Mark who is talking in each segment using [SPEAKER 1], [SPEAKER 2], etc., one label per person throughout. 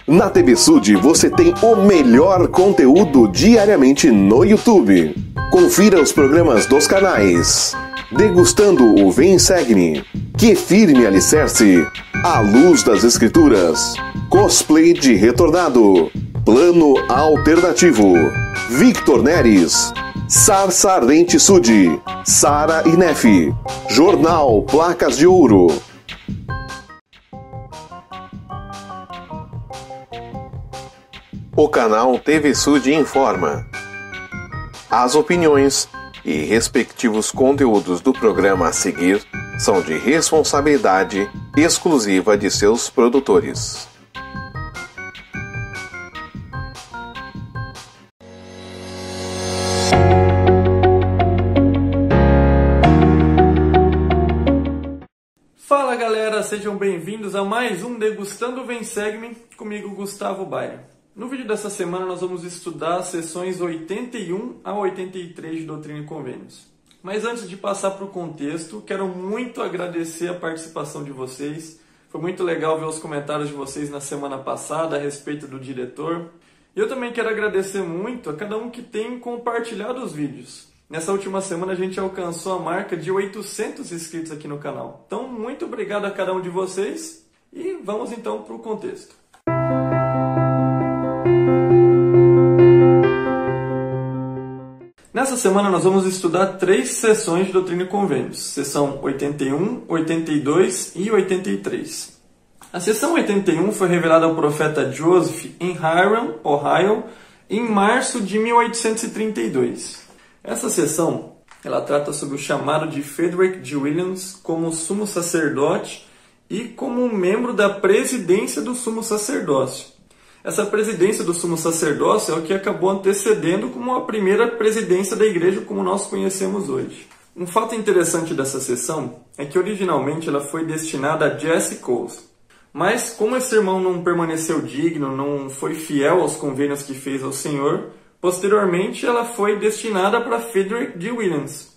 [SPEAKER 1] Na TV Sud você tem o melhor conteúdo diariamente no YouTube. Confira os programas dos canais Degustando o Vem Segue-me, Que Firme Alicerce, A Luz das Escrituras, Cosplay de Retornado, Plano Alternativo, Victor Neres, Sarsa Ardente Sud, Sara e Nefe, Jornal Placas de Ouro. O canal TV Sud informa. As opiniões e respectivos conteúdos do programa a seguir são de responsabilidade exclusiva de seus produtores.
[SPEAKER 2] Fala galera, sejam bem-vindos a mais um Degustando Vem Segue-me, comigo Gustavo Bayer. No vídeo dessa semana nós vamos estudar as sessões 81 a 83 de Doutrina e Convênios. Mas antes de passar para o contexto, quero muito agradecer a participação de vocês. Foi muito legal ver os comentários de vocês na semana passada a respeito do diretor. E eu também quero agradecer muito a cada um que tem compartilhado os vídeos. Nessa última semana a gente alcançou a marca de 800 inscritos aqui no canal. Então, muito obrigado a cada um de vocês e vamos então para o contexto. Nessa semana nós vamos estudar 3 sessões de Doutrina e Convênios, sessão 81, 82 e 83. A sessão 81 foi revelada ao profeta Joseph em Hiram, Ohio, em março de 1832. Essa sessão ela trata sobre o chamado de Frederick G. Williams como sumo sacerdote e como membro da presidência do sumo sacerdócio. Essa presidência do sumo sacerdócio é o que acabou antecedendo como a primeira presidência da igreja como nós conhecemos hoje. Um fato interessante dessa sessão é que originalmente ela foi destinada a Jesse Coles. Mas como esse irmão não permaneceu digno, não foi fiel aos convênios que fez ao Senhor, posteriormente ela foi destinada para Frederick G. Williams.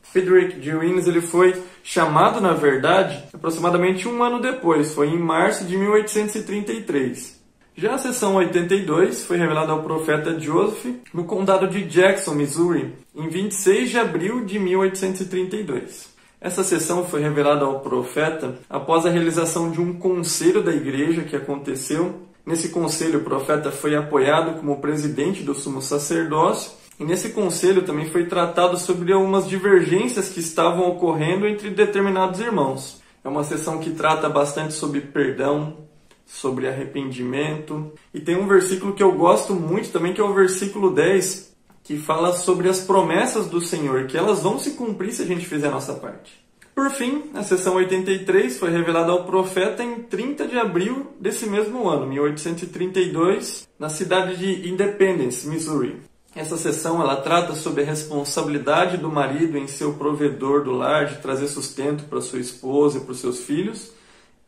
[SPEAKER 2] Frederick G. Williams ele foi chamado, na verdade, aproximadamente um ano depois, foi em março de 1833. Já a sessão 82 foi revelada ao profeta Joseph no condado de Jackson, Missouri, em 26 de abril de 1832. Essa sessão foi revelada ao profeta após a realização de um conselho da igreja que aconteceu. Nesse conselho, o profeta foi apoiado como presidente do sumo sacerdócio, e nesse conselho também foi tratado sobre algumas divergências que estavam ocorrendo entre determinados irmãos. É uma sessão que trata bastante sobre perdão, sobre arrependimento. E tem um versículo que eu gosto muito também, que é o versículo 10, que fala sobre as promessas do Senhor, que elas vão se cumprir se a gente fizer a nossa parte. Por fim, a sessão 83 foi revelada ao profeta em 30 de abril desse mesmo ano, 1832, na cidade de Independence, Missouri. Essa sessão ela trata sobre a responsabilidade do marido em ser o provedor do lar, de trazer sustento para sua esposa e para os seus filhos,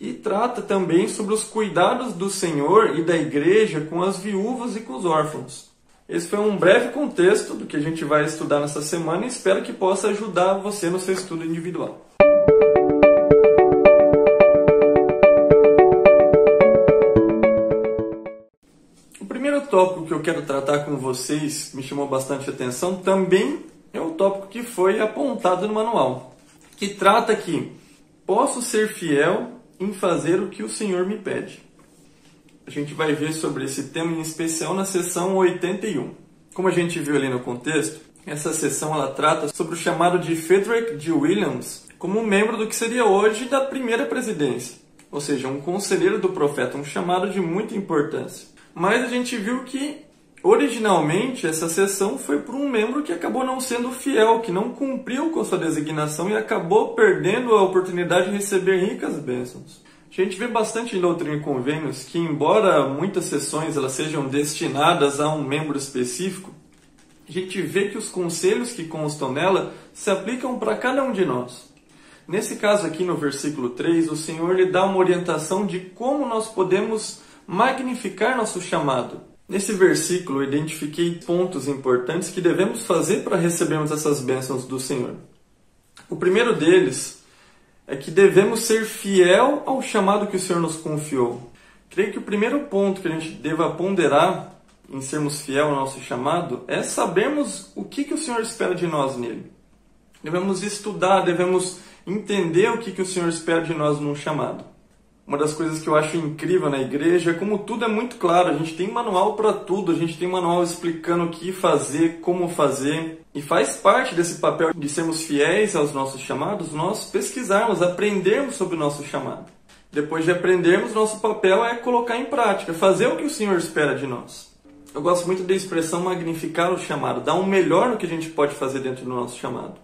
[SPEAKER 2] e trata também sobre os cuidados do Senhor e da igreja com as viúvas e com os órfãos. Esse foi um breve contexto do que a gente vai estudar nessa semana e espero que possa ajudar você no seu estudo individual. O primeiro tópico que eu quero tratar com vocês, me chamou bastante atenção, também é o tópico que foi apontado no manual, que trata que posso ser fiel em fazer o que o Senhor me pede. A gente vai ver sobre esse tema em especial na sessão 81. Como a gente viu ali no contexto, essa sessão ela trata sobre o chamado de Frederick G. Williams como membro do que seria hoje da primeira presidência, ou seja, um conselheiro do profeta, um chamado de muita importância. Mas a gente viu que originalmente essa sessão foi por um membro que acabou não sendo fiel, que não cumpriu com sua designação e acabou perdendo a oportunidade de receber ricas bênçãos. A gente vê bastante em Doutrina e Convênios que, embora muitas sessões elas sejam destinadas a um membro específico, a gente vê que os conselhos que constam nela se aplicam para cada um de nós. Nesse caso aqui, no versículo 3, o Senhor lhe dá uma orientação de como nós podemos magnificar nosso chamado. Nesse versículo, eu identifiquei pontos importantes que devemos fazer para recebermos essas bênçãos do Senhor. O primeiro deles é que devemos ser fiel ao chamado que o Senhor nos confiou. Creio que o primeiro ponto que a gente deva ponderar em sermos fiel ao nosso chamado é sabermos o que o Senhor espera de nós nele. Devemos estudar, devemos entender o que o Senhor espera de nós num chamado. Uma das coisas que eu acho incrível na igreja é como tudo é muito claro. A gente tem manual para tudo, a gente tem manual explicando o que fazer, como fazer. E faz parte desse papel de sermos fiéis aos nossos chamados, nós pesquisarmos, aprendermos sobre o nosso chamado. Depois de aprendermos, nosso papel é colocar em prática, fazer o que o Senhor espera de nós. Eu gosto muito da expressão magnificar o chamado, dar um melhor no que a gente pode fazer dentro do nosso chamado.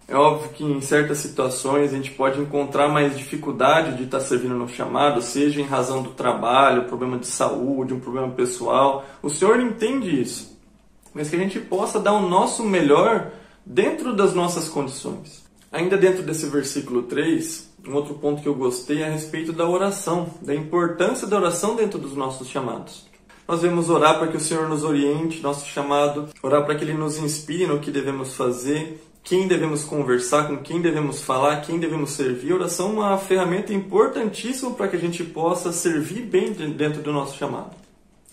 [SPEAKER 2] É óbvio que em certas situações a gente pode encontrar mais dificuldade de estar servindo no chamado, seja em razão do trabalho, problema de saúde, um problema pessoal. O Senhor entende isso, mas que a gente possa dar o nosso melhor dentro das nossas condições. Ainda dentro desse versículo 3, um outro ponto que eu gostei é a respeito da oração, da importância da oração dentro dos nossos chamados. Nós devemos orar para que o Senhor nos oriente, nosso chamado, orar para que Ele nos inspire no que devemos fazer, quem devemos conversar, com quem devemos falar, quem devemos servir. A oração é uma ferramenta importantíssima para que a gente possa servir bem dentro do nosso chamado.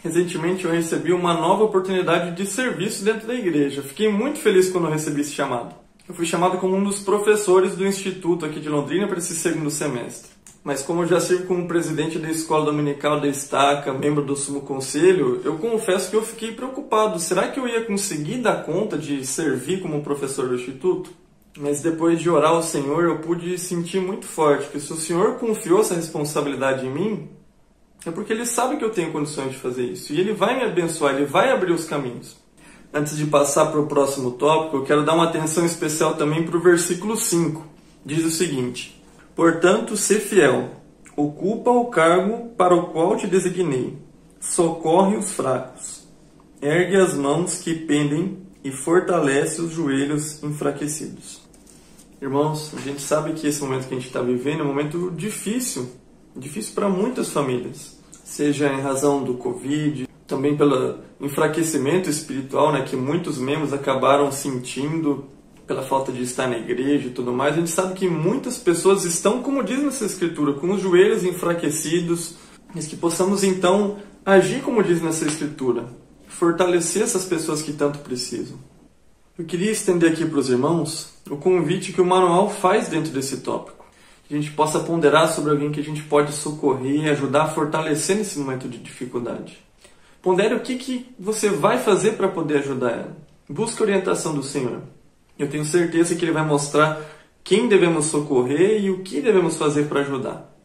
[SPEAKER 2] Recentemente eu recebi uma nova oportunidade de serviço dentro da igreja. Fiquei muito feliz quando eu recebi esse chamado. Eu fui chamado como um dos professores do Instituto aqui de Londrina para esse segundo semestre. Mas como eu já sirvo como presidente da Escola Dominical da Estaca, membro do Sumo Conselho, eu confesso que eu fiquei preocupado. Será que eu ia conseguir dar conta de servir como professor do Instituto? Mas depois de orar ao Senhor, eu pude sentir muito forte que se o Senhor confiou essa responsabilidade em mim, é porque Ele sabe que eu tenho condições de fazer isso. E Ele vai me abençoar, Ele vai abrir os caminhos. Antes de passar para o próximo tópico, eu quero dar uma atenção especial também para o versículo 5. Diz o seguinte: portanto, sê fiel, ocupa o cargo para o qual te designei, socorre os fracos, ergue as mãos que pendem e fortalece os joelhos enfraquecidos. Irmãos, a gente sabe que esse momento que a gente está vivendo é um momento difícil para muitas famílias, seja em razão do Covid, também pelo enfraquecimento espiritual, que muitos membros acabaram sentindo pela falta de estar na igreja e tudo mais. A gente sabe que muitas pessoas estão, como diz nessa escritura, com os joelhos enfraquecidos, mas que possamos então agir como diz nessa escritura, fortalecer essas pessoas que tanto precisam. Eu queria estender aqui para os irmãos o convite que o manual faz dentro desse tópico, que a gente possa ponderar sobre alguém que a gente pode socorrer e ajudar a fortalecer nesse momento de dificuldade. Pondere o que você vai fazer para poder ajudar ela. Busque a orientação do Senhor. Eu tenho certeza que Ele vai mostrar quem devemos socorrer e o que devemos fazer para ajudar.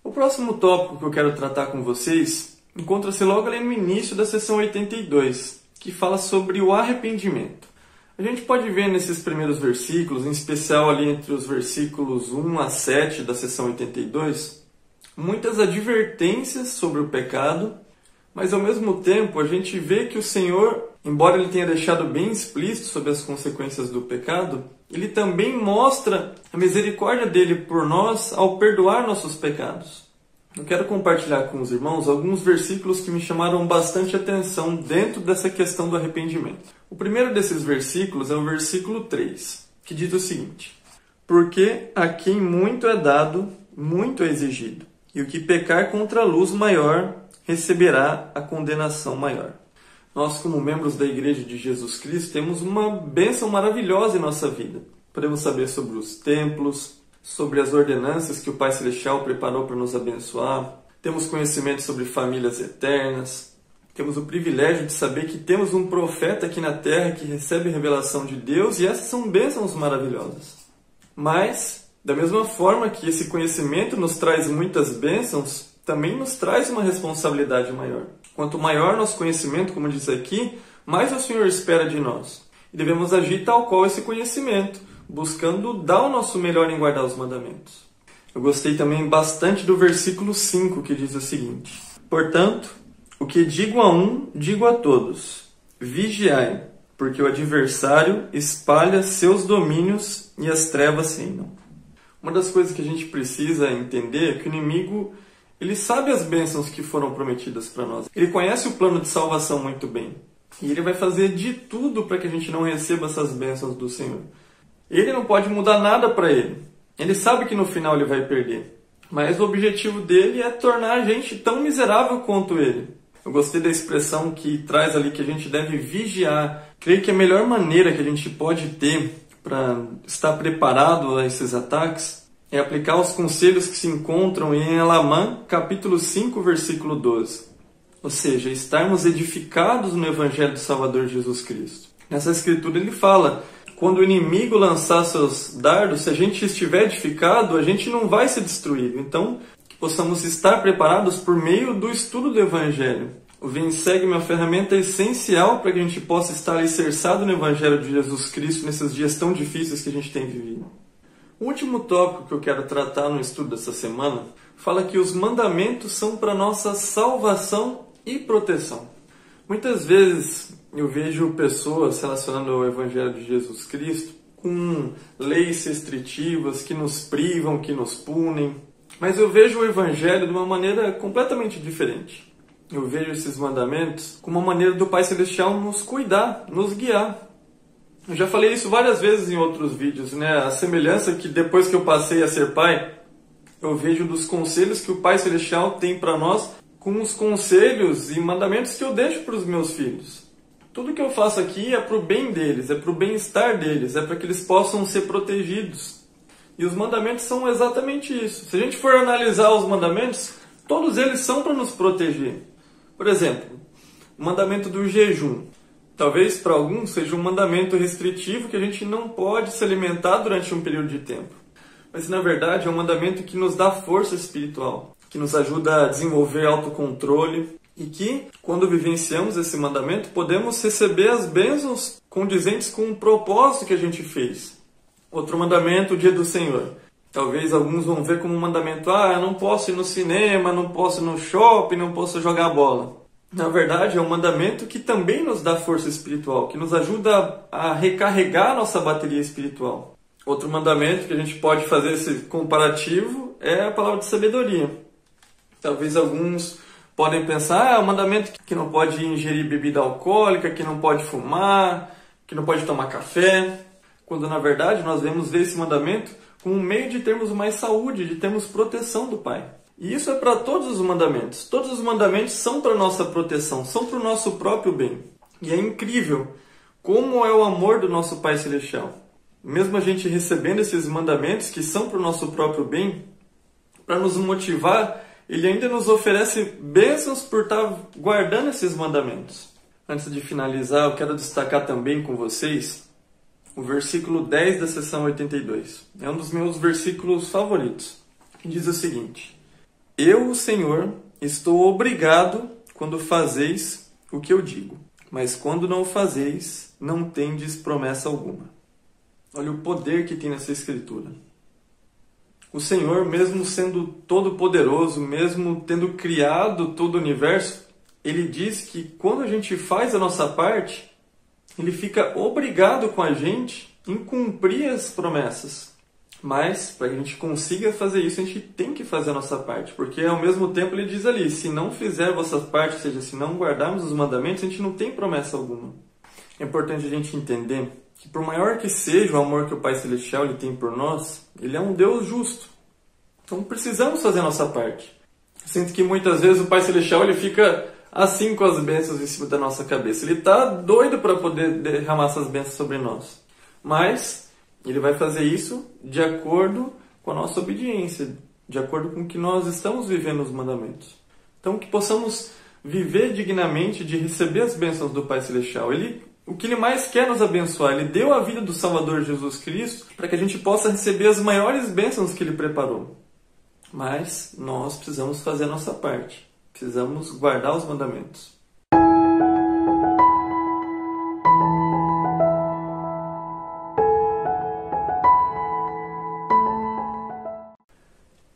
[SPEAKER 2] O próximo tópico que eu quero tratar com vocês encontra-se logo ali no início da seção 82, que fala sobre o arrependimento. A gente pode ver nesses primeiros versículos, em especial ali entre os versículos 1 a 7 da seção 82, muitas advertências sobre o pecado, mas ao mesmo tempo a gente vê que o Senhor, embora Ele tenha deixado bem explícito sobre as consequências do pecado, Ele também mostra a misericórdia dEle por nós ao perdoar nossos pecados. Eu quero compartilhar com os irmãos alguns versículos que me chamaram bastante atenção dentro dessa questão do arrependimento. O primeiro desses versículos é o versículo 3, que diz o seguinte: porque a quem muito é dado, muito é exigido, e o que pecar contra a luz maior receberá a condenação maior. Nós, como membros da Igreja de Jesus Cristo, temos uma bênção maravilhosa em nossa vida. Podemos saber sobre os templos, sobre as ordenanças que o Pai Celestial preparou para nos abençoar. Temos conhecimento sobre famílias eternas. Temos o privilégio de saber que temos um profeta aqui na terra que recebe a revelação de Deus, e essas são bênçãos maravilhosas. Mas, da mesma forma que esse conhecimento nos traz muitas bênçãos, também nos traz uma responsabilidade maior. Quanto maior nosso conhecimento, como diz aqui, mais o Senhor espera de nós. E devemos agir tal qual esse conhecimento, buscando dar o nosso melhor em guardar os mandamentos. Eu gostei também bastante do versículo 5, que diz o seguinte: portanto, o que digo a um, digo a todos, vigiai, porque o adversário espalha seus domínios e as trevas reinam. Uma das coisas que a gente precisa entender é que o inimigo, ele sabe as bênçãos que foram prometidas para nós. Ele conhece o plano de salvação muito bem. E ele vai fazer de tudo para que a gente não receba essas bênçãos do Senhor. Ele não pode mudar nada para ele. Ele sabe que no final ele vai perder. mas o objetivo dele é tornar a gente tão miserável quanto ele. Eu gostei da expressão que traz ali que a gente deve vigiar. Creio que a melhor maneira que a gente pode ter para estar preparado a esses ataques é aplicar os conselhos que se encontram em Elamã, capítulo 5, versículo 12. Ou seja, estarmos edificados no Evangelho do Salvador Jesus Cristo. Nessa escritura ele fala, quando o inimigo lançar seus dardos, se a gente estiver edificado, a gente não vai ser destruído. Então, que possamos estar preparados por meio do estudo do Evangelho. O Vem Segue-me é uma ferramenta essencial para que a gente possa estar alicerçado no Evangelho de Jesus Cristo nesses dias tão difíceis que a gente tem vivido. O último tópico que eu quero tratar no estudo dessa semana fala que os mandamentos são para nossa salvação e proteção. Muitas vezes eu vejo pessoas relacionando ao Evangelho de Jesus Cristo com leis restritivas que nos privam, que nos punem. Mas eu vejo o Evangelho de uma maneira completamente diferente. Eu vejo esses mandamentos como uma maneira do Pai Celestial nos cuidar, nos guiar. Eu já falei isso várias vezes em outros vídeos, né? A semelhança que depois que eu passei a ser pai, eu vejo dos conselhos que o Pai Celestial tem para nós com os conselhos e mandamentos que eu deixo para os meus filhos. Tudo que eu faço aqui é para o bem deles, é para o bem-estar deles, é para que eles possam ser protegidos. E os mandamentos são exatamente isso. Se a gente for analisar os mandamentos, todos eles são para nos proteger. Por exemplo, o mandamento do jejum. Talvez para alguns seja um mandamento restritivo que a gente não pode se alimentar durante um período de tempo. Mas na verdade é um mandamento que nos dá força espiritual, que nos ajuda a desenvolver autocontrole e que, quando vivenciamos esse mandamento, podemos receber as bênçãos condizentes com o propósito que a gente fez. Outro mandamento, o dia do Senhor. Talvez alguns vão ver como um mandamento, eu não posso ir no cinema, não posso ir no shopping, não posso jogar bola. Na verdade, é um mandamento que também nos dá força espiritual, que nos ajuda a recarregar a nossa bateria espiritual. Outro mandamento que a gente pode fazer esse comparativo é a palavra de sabedoria. Talvez alguns podem pensar, é um mandamento que não pode ingerir bebida alcoólica, que não pode fumar, que não pode tomar café. Quando na verdade nós devemos ver esse mandamento como um meio de termos mais saúde, de termos proteção do Pai. E isso é para todos os mandamentos. Todos os mandamentos são para a nossa proteção, são para o nosso próprio bem. E é incrível como é o amor do nosso Pai Celestial. Mesmo a gente recebendo esses mandamentos que são para o nosso próprio bem, para nos motivar, Ele ainda nos oferece bênçãos por estar guardando esses mandamentos. Antes de finalizar, eu quero destacar também com vocês o versículo 10 da seção 82. É um dos meus versículos favoritos, que diz o seguinte: Eu, o Senhor, estou obrigado quando fazeis o que eu digo, mas quando não o fazeis, não tendes promessa alguma. Olha o poder que tem nessa escritura. O Senhor, mesmo sendo todo-poderoso, mesmo tendo criado todo o universo, Ele diz que quando a gente faz a nossa parte, Ele fica obrigado com a gente em cumprir as promessas. Mas, para que a gente consiga fazer isso, a gente tem que fazer a nossa parte. Porque, ao mesmo tempo, Ele diz ali, se não fizer a vossa parte, ou seja, se não guardarmos os mandamentos, a gente não tem promessa alguma. É importante a gente entender que, por maior que seja o amor que o Pai Celestial Ele tem por nós, Ele é um Deus justo. Então, precisamos fazer a nossa parte. Eu sinto que, muitas vezes, o Pai Celestial ele fica assim com as bênçãos em cima da nossa cabeça. Ele está doido para poder derramar essas bênçãos sobre nós. Mas Ele vai fazer isso de acordo com a nossa obediência, de acordo com o que nós estamos vivendo os mandamentos. Então, que possamos viver dignamente de receber as bênçãos do Pai Celestial. O que Ele mais quer nos abençoar, Ele deu a vida do Salvador Jesus Cristo para que a gente possa receber as maiores bênçãos que Ele preparou. Mas nós precisamos fazer a nossa parte. Precisamos guardar os mandamentos.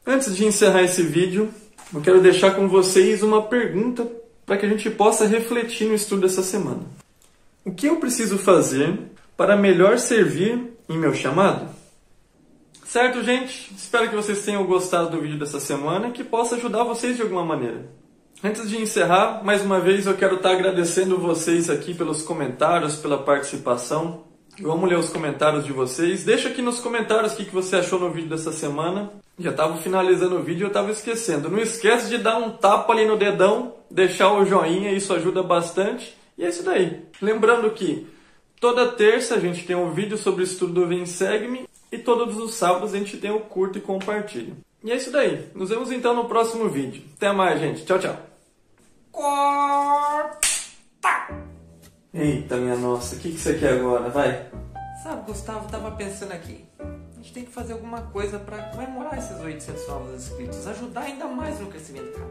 [SPEAKER 2] Antes de encerrar esse vídeo, eu quero deixar com vocês uma pergunta para que a gente possa refletir no estudo dessa semana. O que eu preciso fazer para melhor servir em meu chamado? Certo, gente? Espero que vocês tenham gostado do vídeo dessa semana e que possa ajudar vocês de alguma maneira. Antes de encerrar, mais uma vez eu quero estar agradecendo vocês aqui pelos comentários, pela participação. Vamos ler os comentários de vocês. Deixa aqui nos comentários o que você achou no vídeo dessa semana. Já estava finalizando o vídeo e eu estava esquecendo. Não esquece de dar um tapa ali no dedão, deixar o joinha, isso ajuda bastante. E é isso daí. Lembrando que toda terça a gente tem um vídeo sobre o estudo do Vem Segue-me e todos os sábados a gente tem o curta e compartilha. E é isso daí. Nos vemos então no próximo vídeo. Até mais, gente. Tchau, tchau. Eita, minha nossa. O que você quer agora? Vai.
[SPEAKER 3] Sabe, Gustavo, tava pensando aqui. A gente tem que fazer alguma coisa pra comemorar esses 800 novos inscritos. Ajudar ainda mais no crescimento do canal.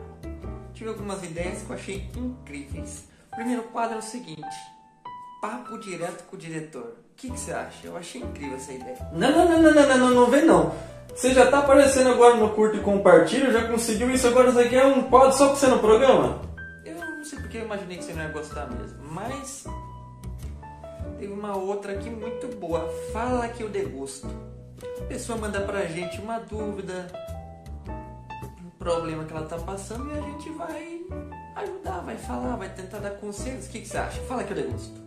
[SPEAKER 3] Tive algumas ideias que eu achei incríveis. O primeiro quadro é o seguinte. Papo direto com o diretor. O que você acha? Eu achei incrível essa ideia.
[SPEAKER 2] Não vem não. Você já tá aparecendo agora no curto e compartilha, já conseguiu isso, agora você quer um quadro só pra você no programa?
[SPEAKER 3] Eu não sei porque eu imaginei que você não ia gostar mesmo, mas teve uma outra aqui muito boa. Fala que eu degusto. A pessoa manda pra gente uma dúvida, um problema que ela tá passando e a gente vai ajudar, vai falar, vai tentar dar conselhos. O que você acha? Fala que eu degusto.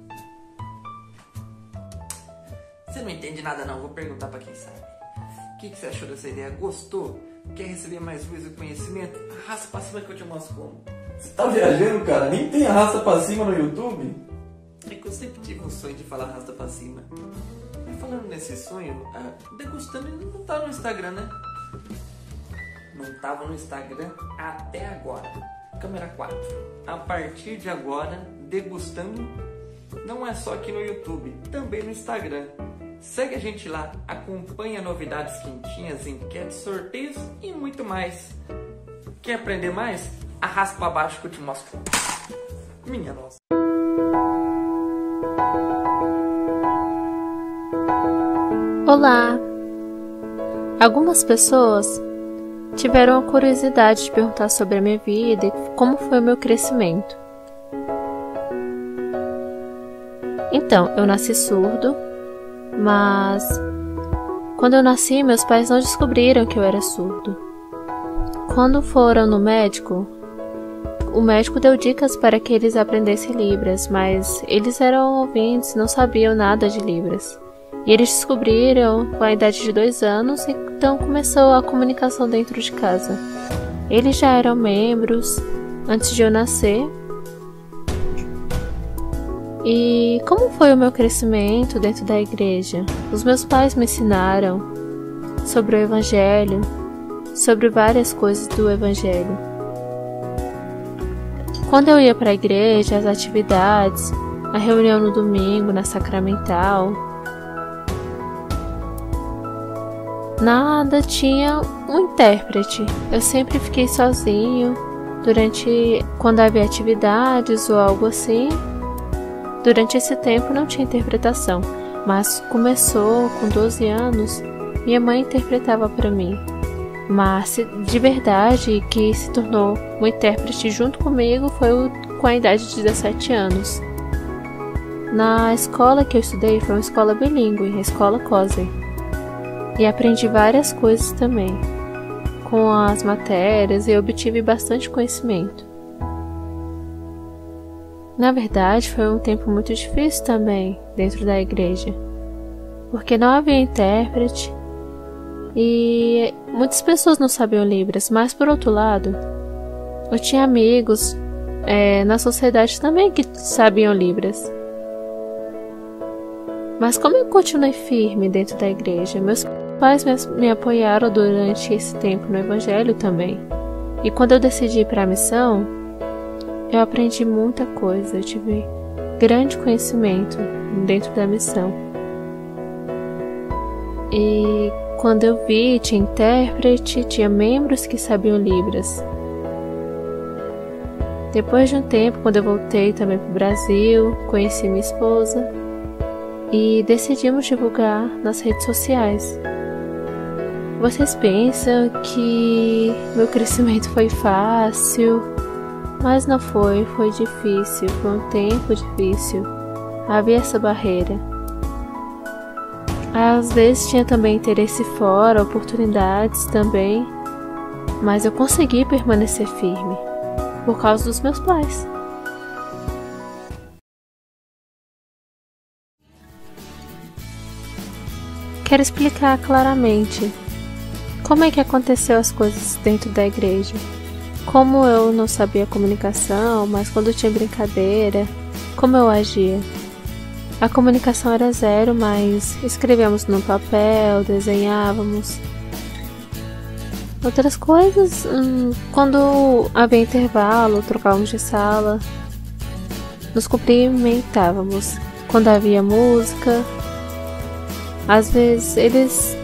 [SPEAKER 3] Você não entende nada não, vou perguntar pra quem sabe. O que você achou dessa ideia? Gostou? Quer receber mais luz e conhecimento? Arrasta pra cima que eu te mostro como.
[SPEAKER 2] Você tá viajando, cara? Nem tem arrasta pra cima no YouTube?
[SPEAKER 3] É que eu sempre tive um sonho de falar arrasta pra cima. E falando nesse sonho, Degustando não tá no Instagram, né? Não tava no Instagram até agora. Câmera 4. A partir de agora, Degustando não é só aqui no YouTube, também no Instagram. Segue a gente lá, acompanha novidades quentinhas, enquetes, sorteios e muito mais. Quer aprender mais? Arrasta pra baixo que eu te mostro. Minha nossa.
[SPEAKER 4] Olá! Algumas pessoas tiveram a curiosidade de perguntar sobre a minha vida e como foi o meu crescimento. Então, eu nasci surdo, mas quando eu nasci, meus pais não descobriram que eu era surdo. Quando foram no médico, o médico deu dicas para que eles aprendessem Libras, mas eles eram ouvintes, não sabiam nada de Libras. E eles descobriram com a idade de 2 anos, então começou a comunicação dentro de casa. Eles já eram membros antes de eu nascer. E como foi o meu crescimento dentro da igreja? Os meus pais me ensinaram sobre o Evangelho, sobre várias coisas do Evangelho. Quando eu ia para a igreja, as atividades, a reunião no domingo, na sacramental, nada tinha um intérprete. Eu sempre fiquei sozinho quando havia atividades ou algo assim. Durante esse tempo não tinha interpretação, mas começou com 12 anos, minha mãe interpretava para mim. Mas de verdade que se tornou um intérprete junto comigo foi com a idade de 17 anos. Na escola que eu estudei foi uma escola bilíngue, a escola Coser. E aprendi várias coisas também. Com as matérias eu obtive bastante conhecimento. Na verdade, foi um tempo muito difícil também dentro da igreja, porque não havia intérprete e muitas pessoas não sabiam Libras, mas por outro lado, eu tinha amigos na sociedade também que sabiam Libras. Mas como eu continuei firme dentro da igreja, meus pais me apoiaram durante esse tempo no Evangelho também. E quando eu decidi ir para a missão, eu aprendi muita coisa, eu tive grande conhecimento dentro da missão. E quando eu vi, tinha intérprete, tinha membros que sabiam Libras. Depois de um tempo, quando eu voltei também para o Brasil, conheci minha esposa e decidimos divulgar nas redes sociais. Vocês pensam que meu crescimento foi fácil? Mas não foi difícil, foi um tempo difícil. Havia essa barreira. Às vezes tinha também interesse fora, oportunidades também, mas eu consegui permanecer firme, por causa dos meus pais. Quero explicar claramente como é que aconteceu as coisas dentro da igreja. Como eu não sabia comunicação, mas quando tinha brincadeira, como eu agia. A comunicação era zero, mas escrevíamos no papel, desenhávamos. Outras coisas, quando havia intervalo, trocávamos de sala, nos cumprimentávamos. Quando havia música, às vezes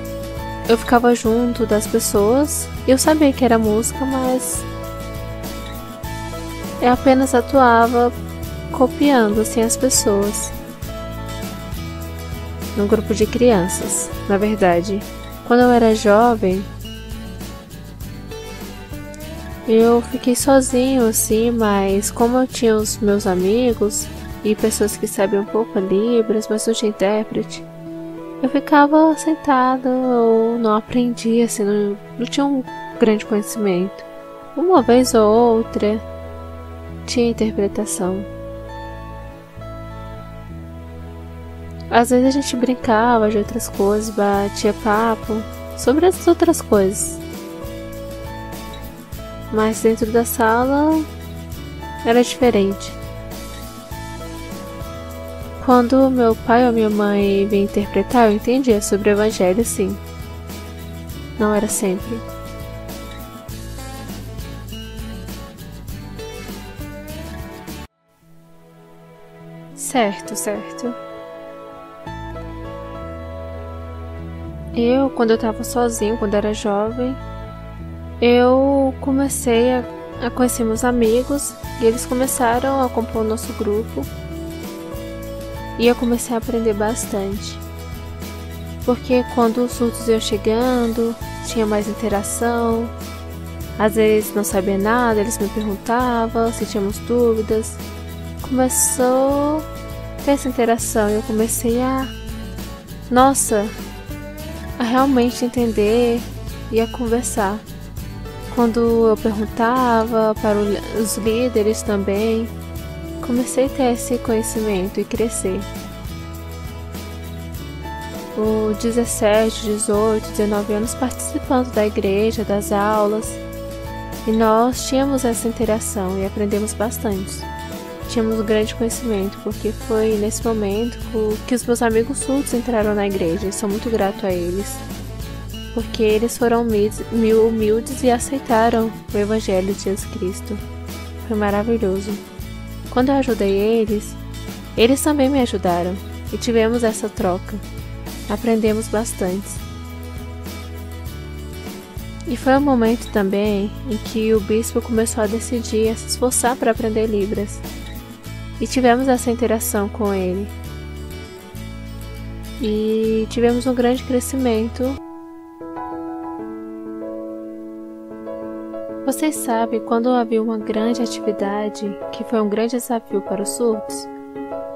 [SPEAKER 4] eu ficava junto das pessoas, eu sabia que era música, mas eu apenas atuava copiando assim as pessoas. Num grupo de crianças, na verdade. Quando eu era jovem, eu fiquei sozinho assim, mas como eu tinha os meus amigos e pessoas que sabiam um pouco Libras, mas não tinha intérprete, eu ficava sentada ou não aprendia, assim, não tinha um grande conhecimento. Uma vez ou outra tinha interpretação. Às vezes a gente brincava de outras coisas, batia papo sobre as outras coisas. Mas dentro da sala era diferente. Quando meu pai ou minha mãe vinham interpretar, eu entendia sobre o evangelho, sim. Não era sempre. Certo. Quando eu tava sozinho, quando era jovem, eu comecei a conhecer meus amigos e eles começaram a compor o nosso grupo e eu comecei a aprender bastante. Porque quando os surdos iam chegando, tinha mais interação, às vezes não sabia nada, eles me perguntavam se tínhamos dúvidas. Começou a ter essa interação e eu comecei a realmente entender e a conversar. Quando eu perguntava para os líderes também, comecei a ter esse conhecimento e crescer. Com 17, 18, 19 anos participando da igreja, das aulas, e nós tínhamos essa interação e aprendemos bastante. Tínhamos um grande conhecimento, porque foi nesse momento que os meus amigos surdos entraram na igreja, e sou muito grato a eles, porque eles foram humildes e aceitaram o Evangelho de Jesus Cristo. Foi maravilhoso. Quando eu ajudei eles também me ajudaram, e tivemos essa troca. Aprendemos bastante. E foi um momento também em que o bispo começou a decidir, a se esforçar para aprender Libras. E tivemos essa interação com ele. E tivemos um grande crescimento. Vocês sabem, quando havia uma grande atividade, que foi um grande desafio para os surdos,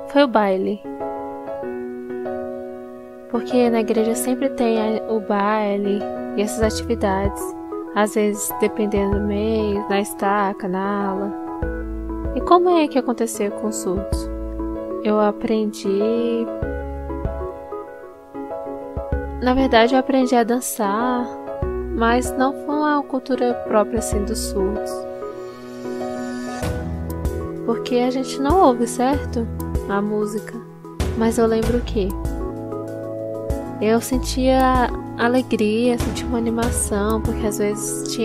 [SPEAKER 4] foi o baile. Porque na igreja sempre tem o baile e essas atividades. Às vezes, dependendo do mês, na estaca, na ala. E como é que aconteceu com os surdos? Eu aprendi... Na verdade, eu aprendi a dançar, mas não foi uma cultura própria assim dos surdos. Porque a gente não ouve, certo? A música. Mas eu lembro que eu sentia alegria, sentia uma animação, porque às vezes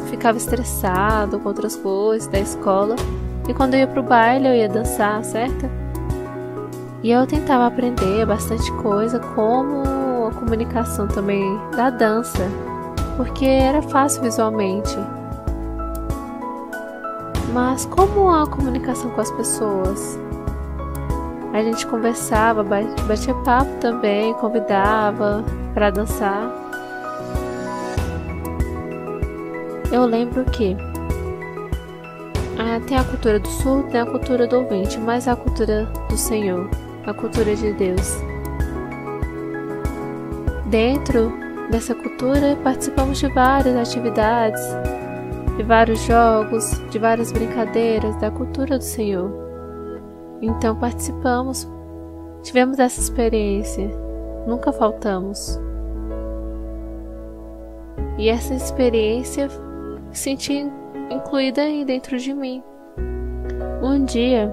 [SPEAKER 4] ficava estressado com outras coisas da escola. E quando eu ia pro baile, eu ia dançar, certo? E eu tentava aprender bastante coisa, como a comunicação também da dança, porque era fácil visualmente. Mas como a comunicação com as pessoas? A gente conversava, batia papo também, convidava para dançar. Eu lembro que tem a cultura do surdo, tem a cultura do ouvinte, mas a cultura do Senhor, a cultura de Deus. Dentro dessa cultura participamos de várias atividades, de vários jogos, de várias brincadeiras da cultura do Senhor. Então participamos, tivemos essa experiência, nunca faltamos. E essa experiência senti incluída aí dentro de mim. Um dia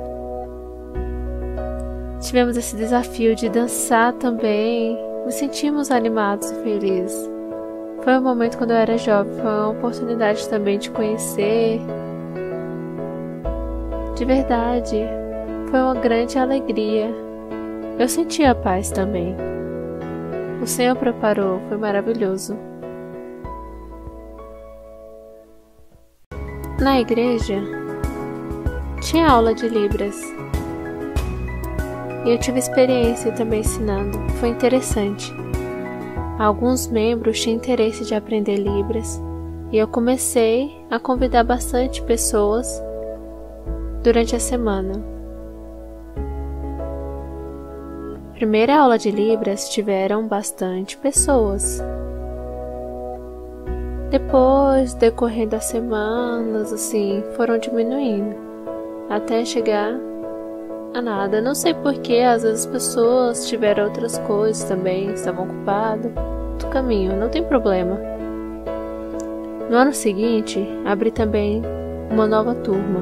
[SPEAKER 4] tivemos esse desafio de dançar também. Nos sentimos animados e felizes. Foi um momento quando eu era jovem, foi uma oportunidade também de conhecer. De verdade, foi uma grande alegria. Eu senti a paz também. O Senhor preparou, foi maravilhoso. Na igreja, tinha aula de Libras. E eu tive experiência também ensinando. Foi interessante. Alguns membros tinham interesse de aprender Libras. E eu comecei a convidar bastante pessoas durante a semana. Primeira aula de Libras tiveram bastante pessoas. Depois, decorrendo as semanas, assim, foram diminuindo, até chegar a nada. Não sei porquê, às vezes as pessoas tiveram outras coisas também, estavam ocupadas. Do caminho, não tem problema. No ano seguinte, abri também uma nova turma.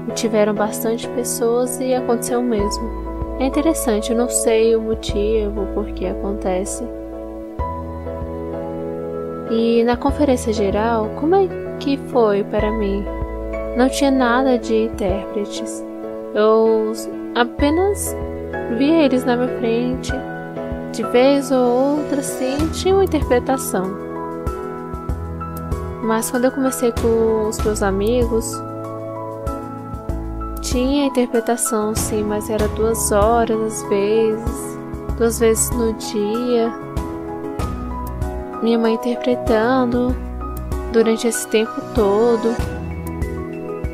[SPEAKER 4] E tiveram bastante pessoas e aconteceu o mesmo. É interessante, eu não sei o motivo, por que acontece. E na conferência geral, como é que foi para mim? Não tinha nada de intérpretes. Eu apenas via eles na minha frente. De vez ou outra, sim, tinha uma interpretação. Mas quando eu comecei com os meus amigos, tinha interpretação, sim, mas era 2 horas às vezes, 2 vezes no dia. Minha mãe interpretando durante esse tempo todo.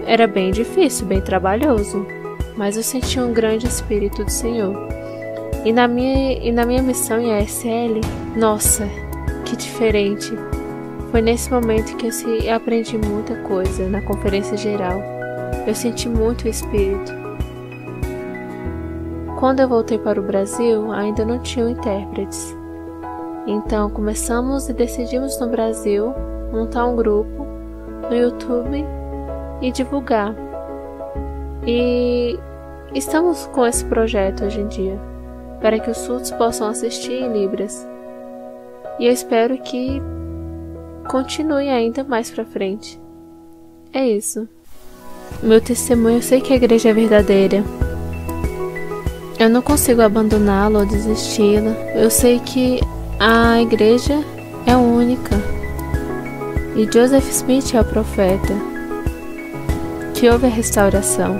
[SPEAKER 4] Era bem difícil, bem trabalhoso, mas eu senti um grande Espírito do Senhor. E na minha missão em ASL, nossa, que diferente. Foi nesse momento que eu aprendi muita coisa na conferência geral. Eu senti muito o Espírito. Quando eu voltei para o Brasil, ainda não tinham intérpretes. Então começamos e decidimos no Brasil montar um grupo no YouTube e divulgar. E estamos com esse projeto hoje em dia, para que os surdos possam assistir em Libras. E eu espero que continue ainda mais pra frente. É isso. Meu testemunho, eu sei que a igreja é verdadeira. Eu não consigo abandoná-la ou desisti-la. Eu sei que a igreja é única. E Joseph Smith é o profeta que houve a restauração.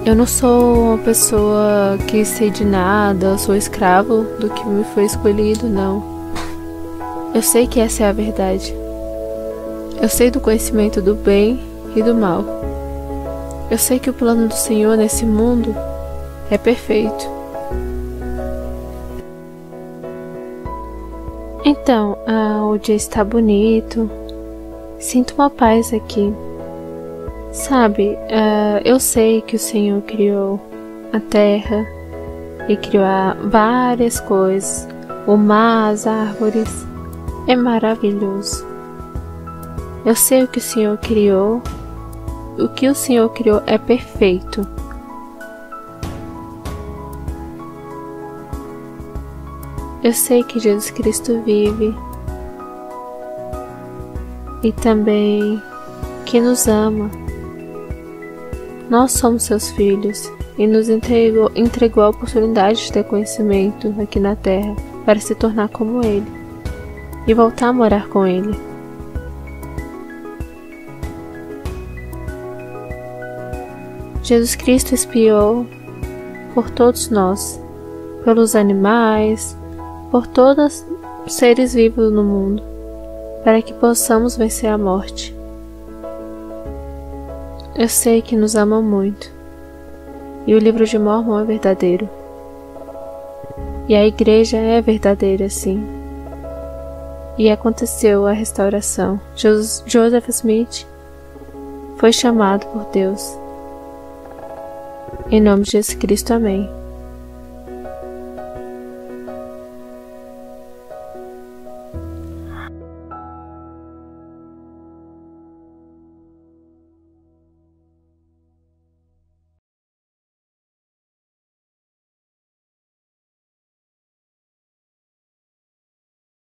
[SPEAKER 4] Eu não sou uma pessoa que sei de nada, eu sou escravo do que me foi escolhido, não. Eu sei que essa é a verdade. Eu sei do conhecimento do bem e do mal. Eu sei que o plano do Senhor nesse mundo é perfeito. Então, o dia está bonito. Sinto uma paz aqui. Sabe, eu sei que o Senhor criou a terra e criou várias coisas. O mar, as árvores. É maravilhoso. Eu sei o que o Senhor criou. O que o Senhor criou é perfeito. Eu sei que Jesus Cristo vive e também que nos ama. Nós somos seus filhos e nos entregou a oportunidade de ter conhecimento aqui na terra para se tornar como Ele e voltar a morar com Ele. Jesus Cristo expiou por todos nós, pelos animais, por todos os seres vivos no mundo, para que possamos vencer a morte. Eu sei que nos ama muito, e o livro de Mórmon é verdadeiro, e a igreja é verdadeira, sim. E aconteceu a restauração. Joseph Smith foi chamado por Deus. Em nome de Jesus Cristo, amém.